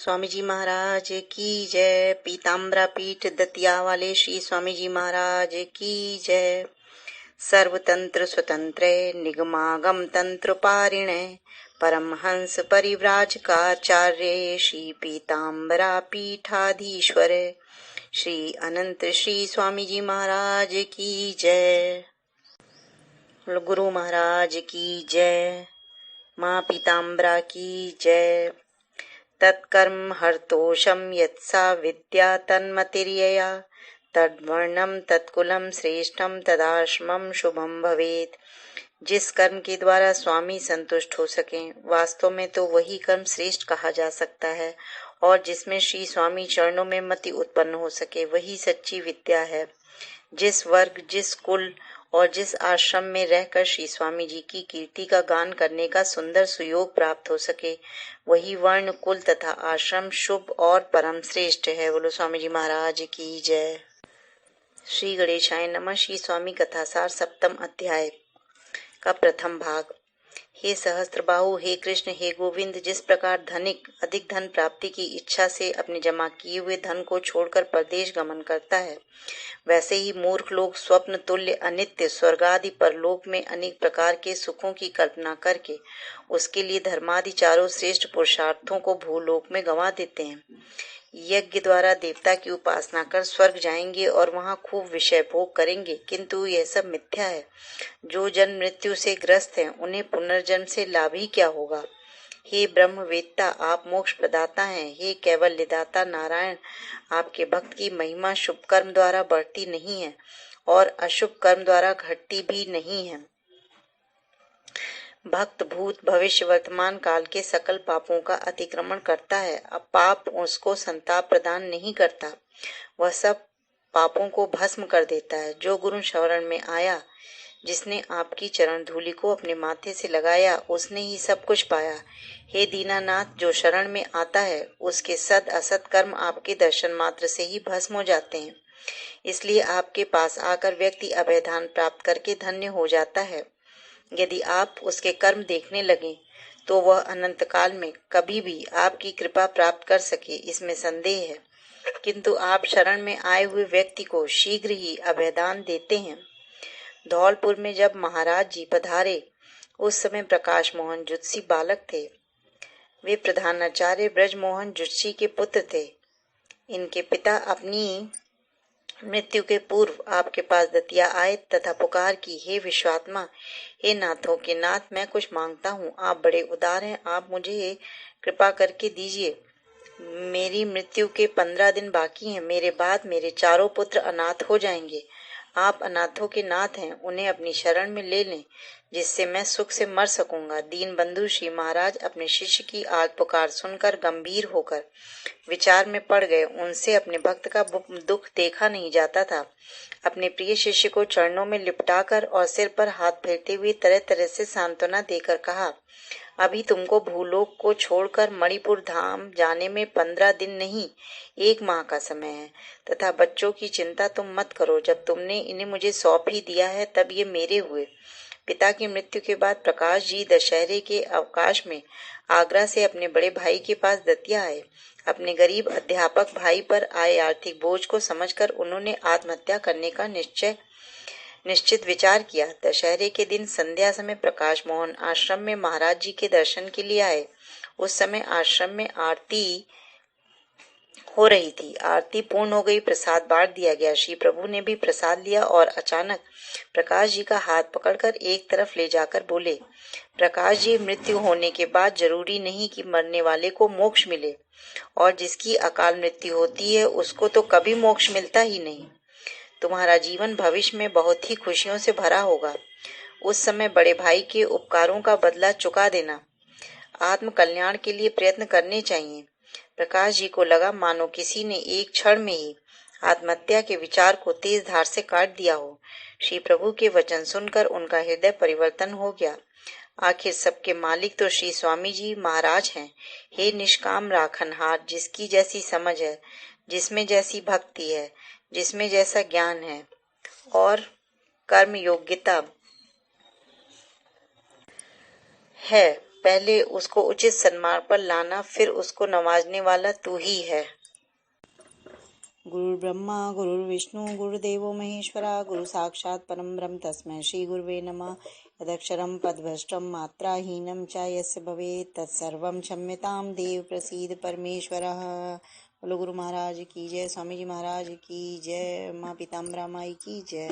स्वामी जी महाराज की जय। पीताम्बरा पीठ दतिया वाले श्री स्वामी जी महाराज की जय। सर्वतंत्र स्वतंत्र निगमागम तंत्र पारिणे परमहंस परिव्राजकाचार्य श्री पीताम्बरा पीठाधीश्वर श्री अनंत श्री स्वामी जी महाराज की जय। गुरु महाराज की जय। माँ पीताम्बरा की जय। तत्कर्म हर्तोषम यत्सा विद्या तन्मतिर्यया तद्वर्णम तत्कुलम श्रेष्ठम तदाश्रमम शुभम भवेत्। जिस कर्म के द्वारा स्वामी संतुष्ट हो सके, वास्तव में तो वही कर्म श्रेष्ठ कहा जा सकता है, और जिसमें श्री स्वामी चरणों में मति उत्पन्न हो सके वही सच्ची विद्या है। जिस वर्ग, जिस कुल और जिस आश्रम में रहकर श्री स्वामी जी की कीर्ति का गान करने का सुंदर सुयोग प्राप्त हो सके, वही वर्ण, कुल तथा आश्रम शुभ और परम श्रेष्ठ है। बोलो स्वामी जी महाराज की जय। श्री गणेशाय नमः। श्री स्वामी कथासार सप्तम अध्याय का प्रथम भाग। हे सहस्त्रबाहु, हे कृष्ण, हे गोविंद, जिस प्रकार धनिक अधिक धन प्राप्ति की इच्छा से अपने जमा किए हुए धन को छोड़कर परदेश गमन करता है, वैसे ही मूर्ख लोग स्वप्न तुल्य अनित्य स्वर्गादि परलोक में अनेक प्रकार के सुखों की कल्पना करके उसके लिए धर्मादि चारों श्रेष्ठ पुरुषार्थों को भूलोक में गंवा देते हैं। यज्ञ द्वारा देवता की उपासना कर स्वर्ग जाएंगे और वहां खूब विषय भोग करेंगे, किंतु यह सब मिथ्या है। जो जन्म मृत्यु से ग्रस्त हैं, उन्हें पुनर्जन्म से लाभ ही क्या होगा। हे ब्रह्मवेत्ता, आप मोक्ष प्रदाता हैं। हे कैवल्यदाता नारायण, आपके भक्त की महिमा शुभ कर्म द्वारा बढ़ती नहीं है और अशुभ कर्म द्वारा घटती भी नहीं है। भक्त भूत भविष्य वर्तमान काल के सकल पापों का अतिक्रमण करता है। अब पाप उसको संताप प्रदान नहीं करता, वह सब पापों को भस्म कर देता है। जो गुरु शरण में आया, जिसने आपकी चरण धूलि को अपने माथे से लगाया, उसने ही सब कुछ पाया। हे दीनानाथ, जो शरण में आता है उसके सद असत कर्म आपके दर्शन मात्र से ही भस्म हो जाते हैं। इसलिए आपके पास आकर व्यक्ति अभयदान प्राप्त करके धन्य हो जाता है। यदि आप उसके कर्म देखने लगें तो वह अनंत काल में कभी भी आपकी कृपा प्राप्त कर सके, इसमें संदेह है। किंतु आप शरण में आए हुए व्यक्ति को शीघ्र ही अभयदान देते हैं। धौलपुर में जब महाराज जी पधारे, उस समय प्रकाश मोहन जुत्सी बालक थे। वे प्रधानाचार्य ब्रजमोहन जुत्सी के पुत्र थे। इनके पिता अपनी मृत्यु के पूर्व आपके पास दतिया आए तथा पुकार की, हे विश्वात्मा, हे नाथों के नाथ, मैं कुछ मांगता हूँ। आप बड़े उदार हैं, आप मुझे कृपा करके दीजिए। मेरी मृत्यु के 15 दिन बाकी हैं। मेरे बाद मेरे चारों पुत्र अनाथ हो जाएंगे। आप अनाथों के नाथ हैं, उन्हें अपनी शरण में ले लें, जिससे मैं सुख से मर सकूंगा। दीन बंधु श्री महाराज अपने शिष्य की आग पुकार सुनकर गंभीर होकर विचार में पड़ गए। उनसे अपने भक्त का दुख देखा नहीं जाता था। अपने प्रिय शिष्य को चरणों में लिपटाकर और सिर पर हाथ फेरते हुए तरह तरह से सांत्वना देकर कहा, अभी तुमको भूलोक को छोड़कर मणिपुर धाम जाने में 15 दिन नहीं, 1 माह का समय है, तथा बच्चों की चिंता तुम मत करो। जब तुमने इन्हें मुझे सौंप ही दिया है, तब ये मेरे हुए। पिता की मृत्यु के बाद प्रकाश जी दशहरे के अवकाश में आगरा से अपने बड़े भाई के पास दतिया आए। अपने गरीब अध्यापक भाई पर आए आर्थिक बोझ को समझकर उन्होंने आत्महत्या करने का निश्चित विचार किया। दशहरे के दिन संध्या समय प्रकाश मोहन आश्रम में महाराज जी के दर्शन के लिए आए। उस समय आश्रम में आरती हो रही थी। आरती पूर्ण हो गई, प्रसाद बांट दिया गया। श्री प्रभु ने भी प्रसाद लिया और अचानक प्रकाश जी का हाथ पकड़कर एक तरफ ले जाकर बोले, प्रकाश जी, मृत्यु होने के बाद जरूरी नहीं कि मरने वाले को मोक्ष मिले, और जिसकी अकाल मृत्यु होती है उसको तो कभी मोक्ष मिलता ही नहीं। तुम्हारा जीवन भविष्य में बहुत ही खुशियों से भरा होगा। उस समय बड़े भाई के उपकारों का बदला चुका देना। आत्म कल्याण के लिए प्रयत्न करने चाहिए। प्रकाश जी को लगा मानो किसी ने एक क्षण में ही आत्महत्या के विचार को तेज धार से काट दिया हो। श्री प्रभु के वचन सुनकर उनका हृदय परिवर्तन हो गया। आखिर सबके मालिक तो श्री स्वामी जी महाराज हैं। हे निष्काम राखनहार, जिसकी जैसी समझ है, जिसमें जैसी भक्ति है, जिसमें जैसा ज्ञान है और कर्म योग्यता है, पहले उसको उचित सन्मार्ग पर लाना, फिर उसको नवाजने वाला तू ही है। गुरु ब्रह्मा गुरुर्विष्णु गुरुदेवो महेश्वरा, गुरु साक्षात् परम ब्रह्म तस्मै श्री गुरुवे नमः। यदक्षरं पदभ्रष्टं मात्राहीनं च यस्य भवेत् तत्सर्वं क्षम्यतां देव प्रसीद परमेश्वरः। बोलो गुरु महाराज की जय, स्वामी जी महाराज की जय, माँ पीताम्बरा माई की जय।